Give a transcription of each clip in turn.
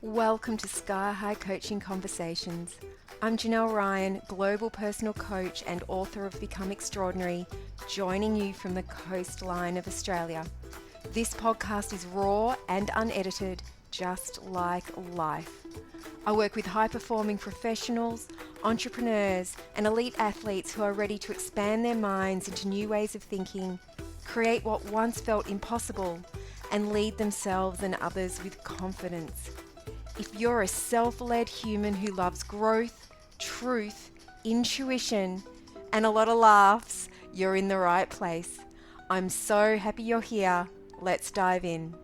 Welcome to Sky High Coaching Conversations. I'm Janelle Ryan, global personal coach and author of Become Extraordinary, joining you from the coastline of Australia. This podcast is raw and unedited, just like life. I work with high-performing professionals, entrepreneurs, and elite athletes who are ready to expand their minds into new ways of thinking, create what once felt impossible, and lead themselves and others with confidence. If you're a self-led human who loves growth, truth, intuition, and a lot of laughs, you're in the right place. I'm so happy you're here. Let's dive in.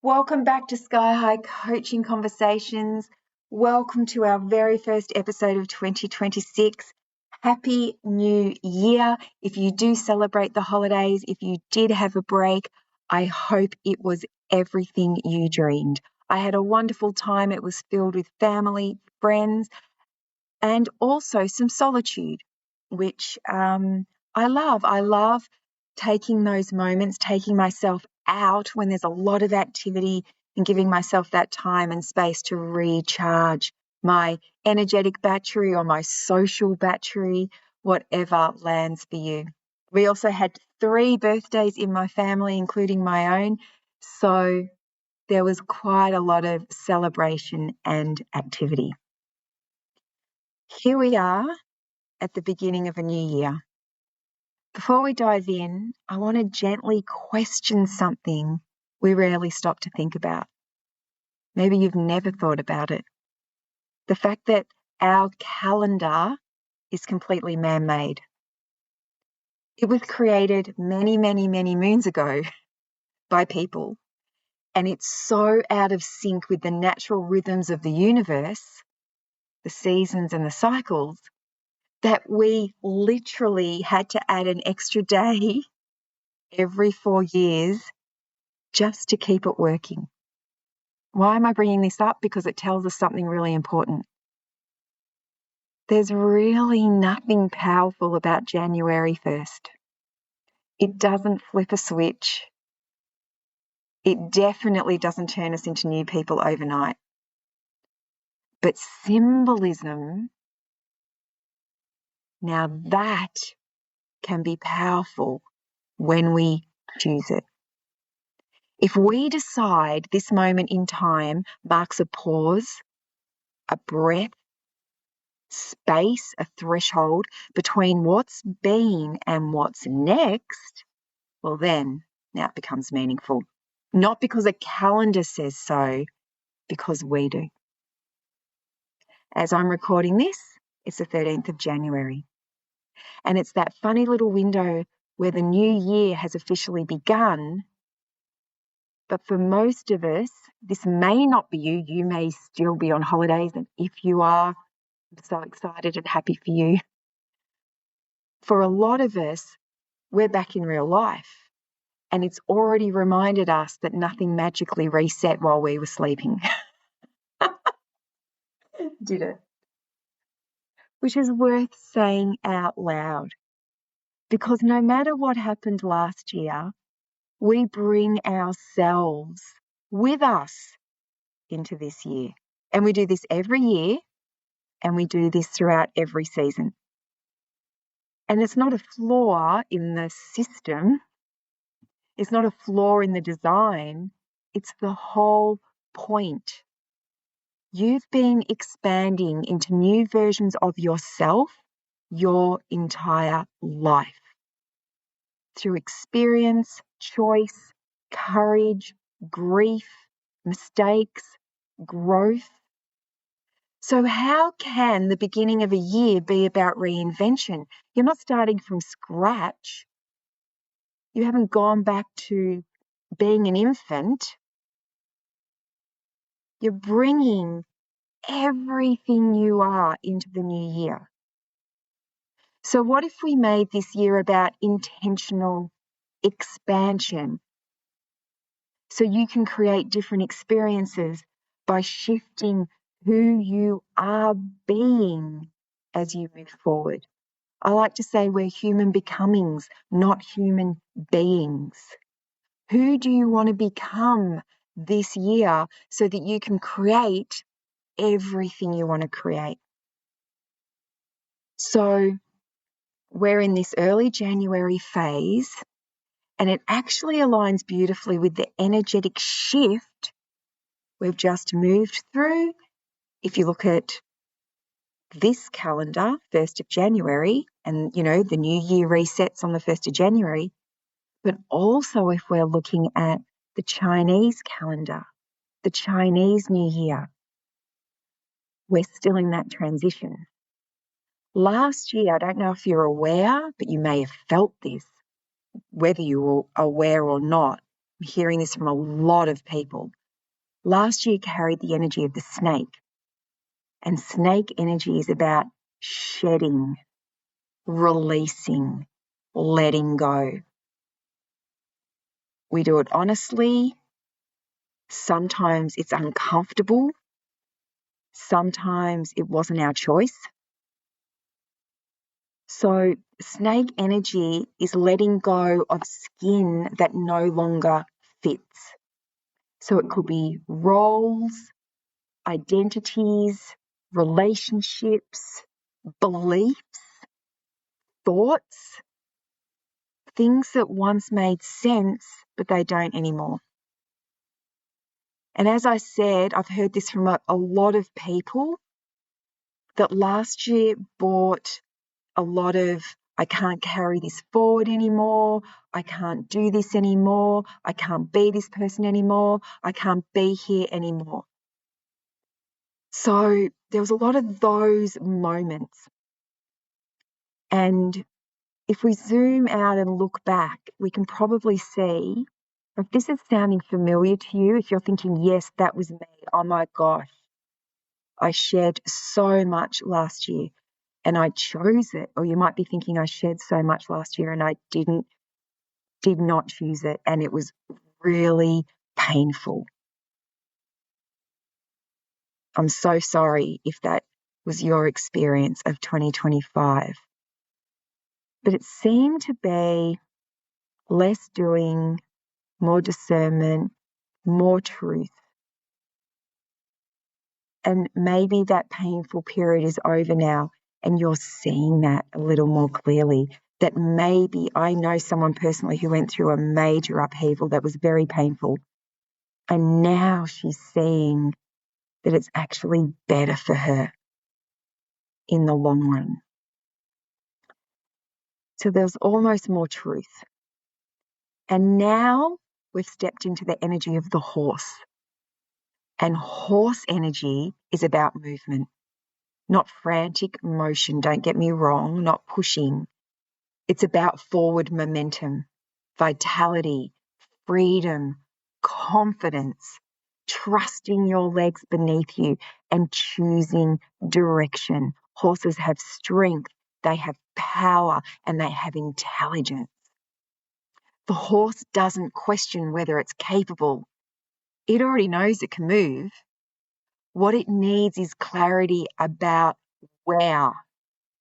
Welcome back to Sky High Coaching Conversations. Welcome to our very first episode of 2026. Happy New Year. If you do celebrate the holidays, if you did have a break, I hope it was everything you dreamed. I had a wonderful time. It was filled with family, friends, and also some solitude, which I love. I love taking those moments, taking myself out when there's a lot of activity and giving myself that time and space to recharge my energetic battery or my social battery, whatever lands for you. We also had 3 birthdays in my family, including my own. So there was quite a lot of celebration and activity. Here we are at the beginning of a new year. Before we dive in, I want to gently question something we rarely stop to think about. Maybe you've never thought about it. The fact that our calendar is completely man-made. It was created many, many, many moons ago by people, and it's so out of sync with the natural rhythms of the universe, the seasons and the cycles, that we literally had to add an extra day every 4 years just to keep it working. Why am I bringing this up? Because it tells us something really important. There's really nothing powerful about January 1st. It doesn't flip a switch. It definitely doesn't turn us into new people overnight. But symbolism, now that can be powerful when we choose it. If we decide this moment in time marks a pause, a breath, space, a threshold between what's been and what's next, well then, now it becomes meaningful. Not because a calendar says so, because we do. As I'm recording this, it's the 13th of January. And it's that funny little window where the new year has officially begun. But for most of us, this may not be you. You may still be on holidays. And if you are, I'm so excited and happy for you. For a lot of us, we're back in real life. And it's already reminded us that nothing magically reset while we were sleeping. Did it? Which is worth saying out loud. Because no matter what happened last year, we bring ourselves with us into this year. And we do this every year, and we do this throughout every season. And it's not a flaw in the system. It's not a flaw in the design. It's the whole point. You've been expanding into new versions of yourself your entire life. Through experience, choice, courage, grief, mistakes, growth. So how can the beginning of a year be about reinvention? You're not starting from scratch. You haven't gone back to being an infant. You're bringing everything you are into the new year. So what if we made this year about intentional expansion? So you can create different experiences by shifting who you are being as you move forward. I like to say we're human becomings, not human beings. Who do you want to become this year so that you can create everything you want to create? So we're in this early January phase, and it actually aligns beautifully with the energetic shift we've just moved through. If you look at this calendar, 1st of January, and, the new year resets on the 1st of January, but also if we're looking at the Chinese calendar, the Chinese New Year, we're still in that transition. Last year, I don't know if you're aware, but you may have felt this, whether you were aware or not. I'm hearing this from a lot of people. Last year carried the energy of the snake, and snake energy is about shedding, releasing, letting go. We do it honestly. Sometimes it's uncomfortable. Sometimes it wasn't our choice. So snake energy is letting go of skin that no longer fits. So it could be roles, identities, relationships, beliefs, thoughts, things that once made sense, but they don't anymore. And as I said, I've heard this from a lot of people that last year brought a lot of, I can't carry this forward anymore. I can't do this anymore. I can't be this person anymore. I can't be here anymore. So there was a lot of those moments. And if we zoom out and look back, we can probably see, if this is sounding familiar to you, if you're thinking, yes, that was me, oh my gosh, I shed so much last year and I chose it. Or you might be thinking, I shed so much last year and I did not choose it, and it was really painful. I'm so sorry if that was your experience of 2025. But it seemed to be less doing, more discernment, more truth. And maybe that painful period is over now and you're seeing that a little more clearly. That maybe I know someone personally who went through a major upheaval that was very painful. And now she's seeing that it's actually better for her in the long run. So there's almost more truth. And now we've stepped into the energy of the horse. And horse energy is about movement, not frantic motion, don't get me wrong, not pushing. It's about forward momentum, vitality, freedom, confidence, trusting your legs beneath you and choosing direction. Horses have strength, they have power, and they have intelligence. The horse doesn't question whether it's capable. It already knows it can move. What it needs is clarity about where,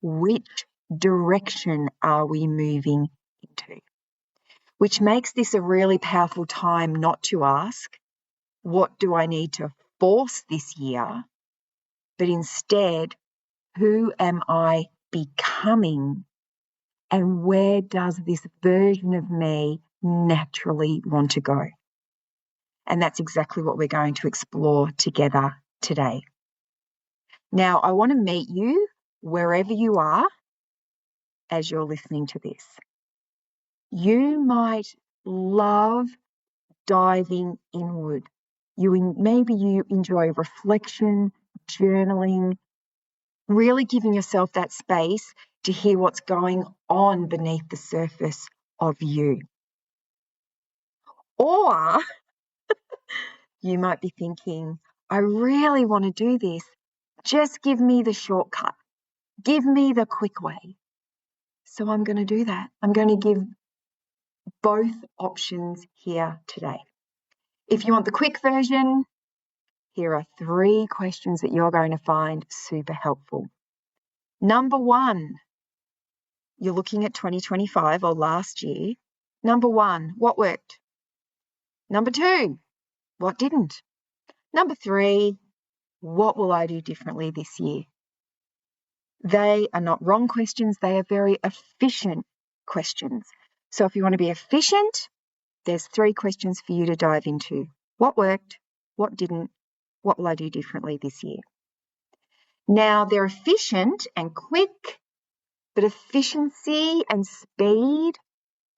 which direction are we moving into? Which makes this a really powerful time not to ask, what do I need to force this year? But instead, who am I becoming? And where does this version of me naturally want to go? And that's exactly what we're going to explore together today. Now, I want to meet you wherever you are as you're listening to this. You might love diving inward. Maybe you enjoy reflection, journaling, really giving yourself that space to hear what's going on beneath the surface of you. Or you might be thinking, I really want to do this. Just give me the shortcut. Give me the quick way. So I'm going to do that. I'm going to give both options here today. If you want the quick version, here are 3 questions that you're going to find super helpful. Number 1, you're looking at 2025 or last year. Number 1, what worked? Number 2, what didn't? Number 3, what will I do differently this year? They are not wrong questions. They are very efficient questions. So if you want to be efficient, there's 3 questions for you to dive into. What worked? What didn't? What will I do differently this year? Now, they're efficient and quick, but efficiency and speed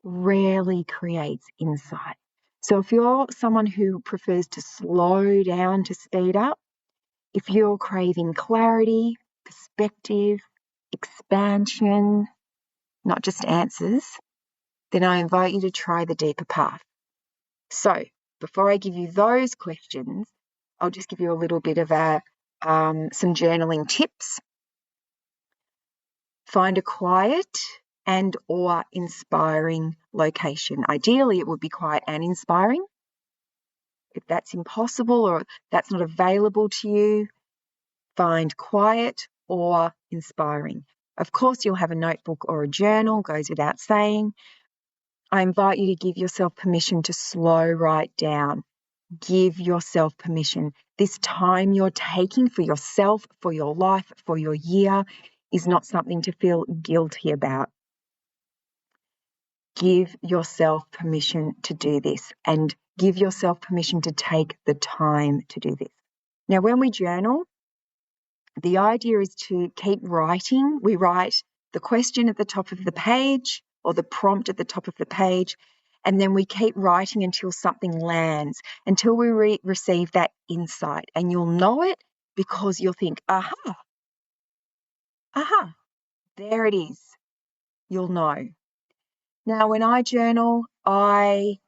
rarely creates insight. So if you're someone who prefers to slow down to speed up, if you're craving clarity, perspective, expansion, not just answers, then I invite you to try the deeper path. So before I give you those questions, I'll just give you a little bit of some journaling tips. Find a quiet and or inspiring location. Ideally, it would be quiet and inspiring. If that's impossible or that's not available to you, find quiet or inspiring. Of course, you'll have a notebook or a journal, goes without saying. I invite you to give yourself permission to slow write down. Give yourself permission. This time you're taking for yourself, for your life, for your year is not something to feel guilty about. Give yourself permission to do this and give yourself permission to take the time to do this. Now, when we journal, the idea is to keep writing. We write the question at the top of the page or the prompt at the top of the page, and then we keep writing until something lands, until we receive that insight. And you'll know it because you'll think, aha, there it is. You'll know. Now, when I journal, I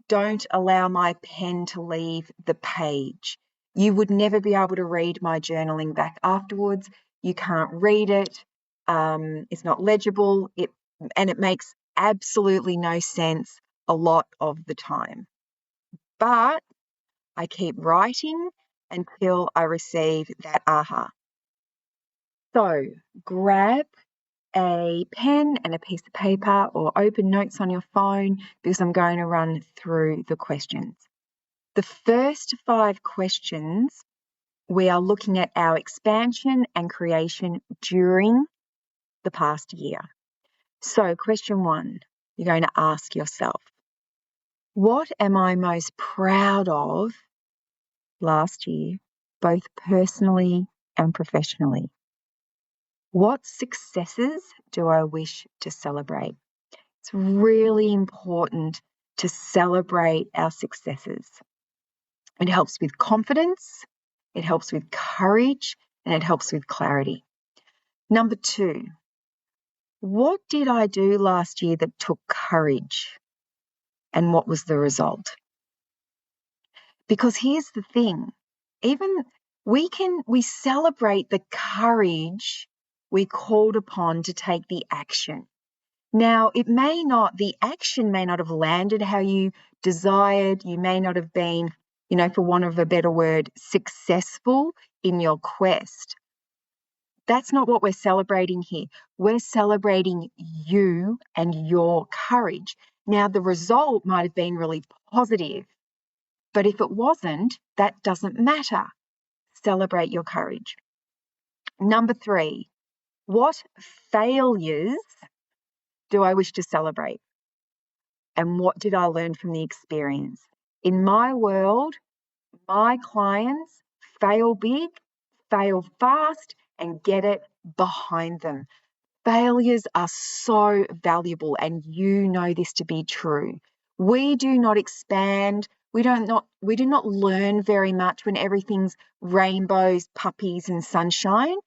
don't allow my pen to leave the page. You would never be able to read my journaling back afterwards. You can't read it. It's not legible. And it makes absolutely no sense a lot of the time. But I keep writing until I receive that aha. So grab a pen and a piece of paper or open notes on your phone because I'm going to run through the questions. The first 5 questions, we are looking at our expansion and creation during the past year. So question 1, you're going to ask yourself, what am I most proud of last year, both personally and professionally? What successes do I wish to celebrate? It's really important to celebrate our successes. It helps with confidence, it helps with courage, and it helps with clarity. Number 2, what did I do last year that took courage? And what was the result? Because here's the thing, even we celebrate the courage we called upon to take the action. Now, the action may not have landed how you desired. You may not have been, for want of a better word, successful in your quest. That's not what we're celebrating here. We're celebrating you and your courage. Now, the result might have been really positive, but if it wasn't, that doesn't matter. Celebrate your courage. Number 3, what failures do I wish to celebrate? And what did I learn from the experience? In my world, my clients fail big, fail fast, and get it behind them. Failures are so valuable, and you know this to be true. We do not expand. We do not learn very much when everything's rainbows, puppies, and sunshine.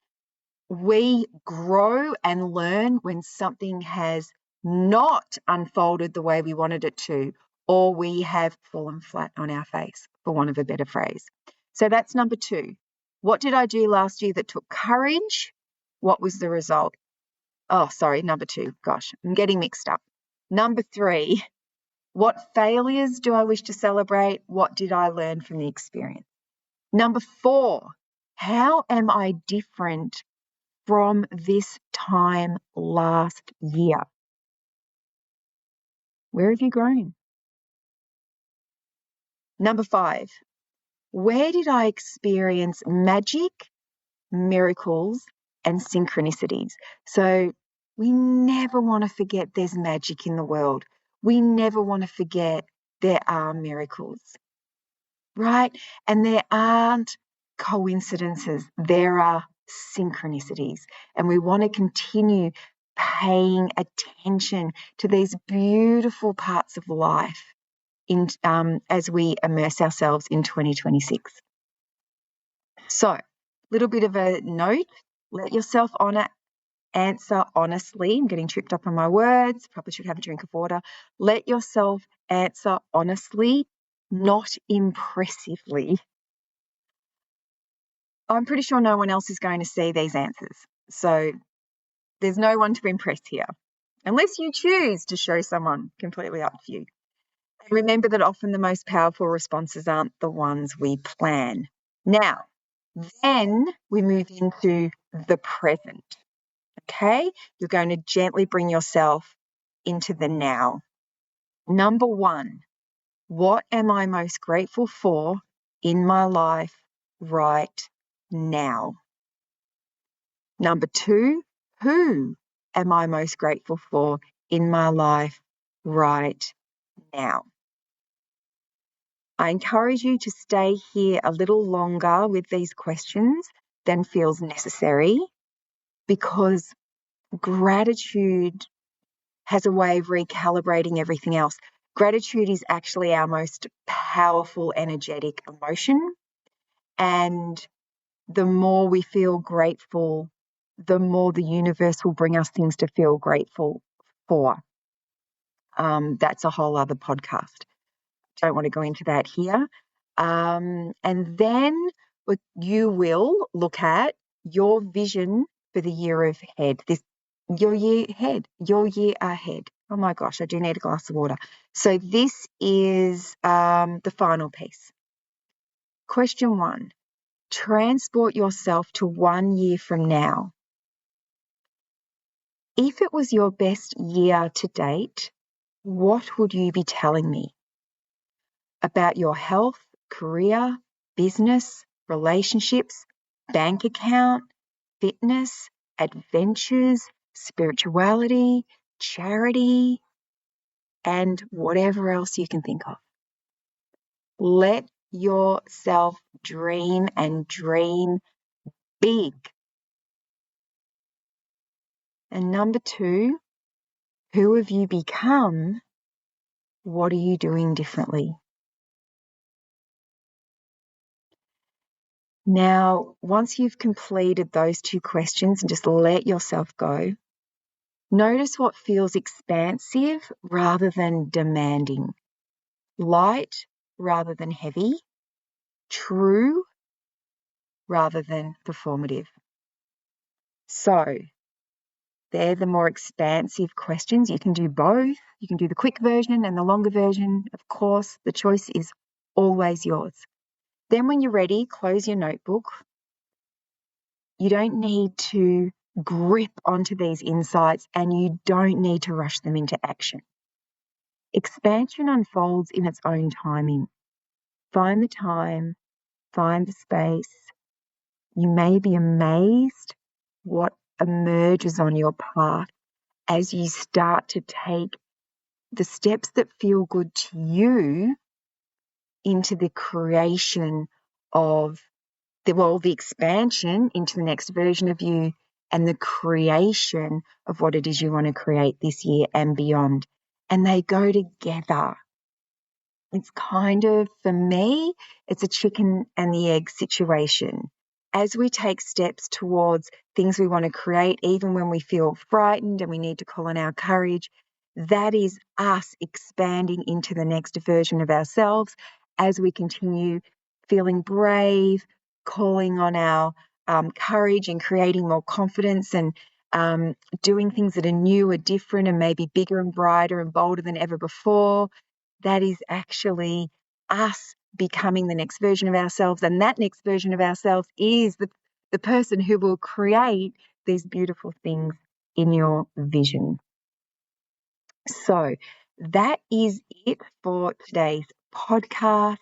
We grow and learn when something has not unfolded the way we wanted it to, or we have fallen flat on our face, for want of a better phrase. So that's number 2. What did I do last year that took courage? What was the result? Oh, sorry, number 2. Gosh, I'm getting mixed up. Number 3, what failures do I wish to celebrate? What did I learn from the experience? Number 4, how am I different from this time last year? Where have you grown? Number 5, where did I experience magic, miracles, and synchronicities? So we never want to forget there's magic in the world. We never want to forget there are miracles, right? And there aren't coincidences, there are synchronicities. And we want to continue paying attention to these beautiful parts of life as we immerse ourselves in 2026. So, a little bit of a note, let yourself answer honestly. I'm getting tripped up on my words, probably should have a drink of water. Let yourself answer honestly, not impressively. I'm pretty sure no one else is going to see these answers. So there's no one to impress here, unless you choose to show someone. Completely up to you. And remember that often the most powerful responses aren't the ones we plan. Now, then we move into the present. Okay? You're going to gently bring yourself into the now. Number 1, what am I most grateful for in my life right now? Number 2, who am I most grateful for in my life right now? I encourage you to stay here a little longer with these questions than feels necessary, because gratitude has a way of recalibrating everything else. Gratitude is actually our most powerful energetic emotion. And the more we feel grateful, the more the universe will bring us things to feel grateful for. That's a whole other podcast. Don't want to go into that here. And then you will look at your vision for the year ahead. Your year ahead. Oh my gosh, I do need a glass of water. So this is the final piece. Question 1, transport yourself to 1 year from now. If it was your best year to date, what would you be telling me about your health, career, business, relationships, bank account, fitness, adventures, spirituality, charity, and whatever else you can think of? Let yourself dream, and dream big. And number 2, who have you become? What are you doing differently? Now, once you've completed those 2 questions and just let yourself go, notice what feels expansive rather than demanding, light rather than heavy, true rather than performative. So, they're the more expansive questions. You can do both. You can do the quick version and the longer version. Of course, the choice is always yours. Then when you're ready, close your notebook. You don't need to grip onto these insights, and you don't need to rush them into action. Expansion unfolds in its own timing. Find the time, find the space. You may be amazed what emerges on your path as you start to take the steps that feel good to you into the creation of the expansion into the next version of you, and the creation of what it is you want to create this year and beyond. And they go together. It's kind of, for me, it's a chicken and the egg situation. As we take steps towards things we want to create, even when we feel frightened and we need to call on our courage, that is us expanding into the next version of ourselves as we continue feeling brave, calling on our courage and creating more confidence, and doing things that are new or different and maybe bigger and brighter and bolder than ever before. That is actually us becoming the next version of ourselves. And that next version of ourselves is the person who will create these beautiful things in your vision. So that is it for today's podcast.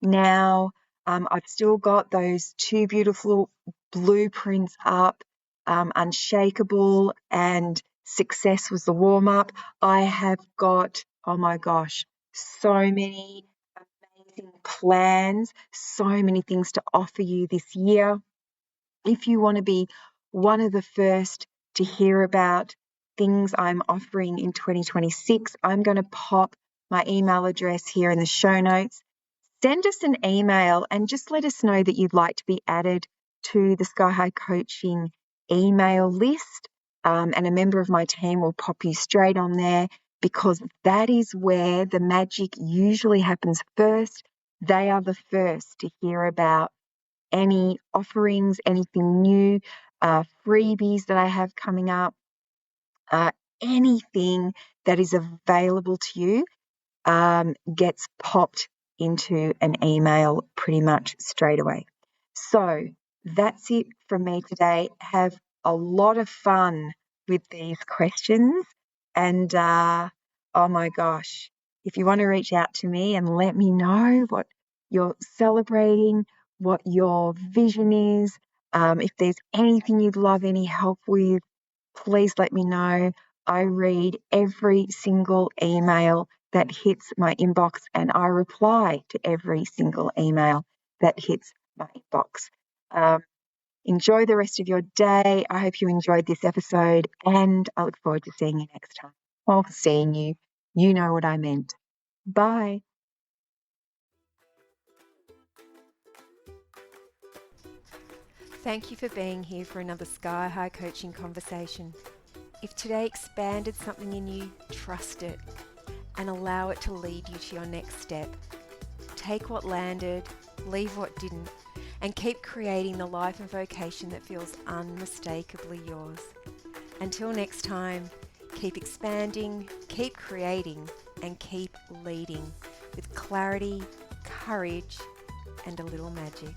Now, I've still got those two beautiful blueprints up, Unshakable and Success was the warm-up. I have got, oh my gosh, so many amazing plans, so many things to offer you this year. If you want to be one of the first to hear about things I'm offering in 2026, I'm going to pop my email address here in the show notes. Send us an email and just let us know that you'd like to be added to the Sky High Coaching email list, and a member of my team will pop you straight on there, because that is where the magic usually happens first. They are the first to hear about any offerings, anything new, freebies that I have coming up, anything that is available to you gets popped into an email pretty much straight away. So that's it from me today. Have a lot of fun with these questions. And oh my gosh, if you want to reach out to me and let me know what you're celebrating, what your vision is, if there's anything you'd love any help with, please let me know. I read every single email that hits my inbox, and I reply to every single email that hits my inbox. Enjoy the rest of your day. I hope you enjoyed this episode, and I look forward to seeing you next time. Well, seeing you, you know what I meant. Bye. Thank you for being here for another Sky High Coaching conversation. If today expanded something in you, trust it and allow it to lead you to your next step. Take what landed, leave what didn't, and keep creating the life and vocation that feels unmistakably yours. Until next time, keep expanding, keep creating, and keep leading with clarity, courage, and a little magic.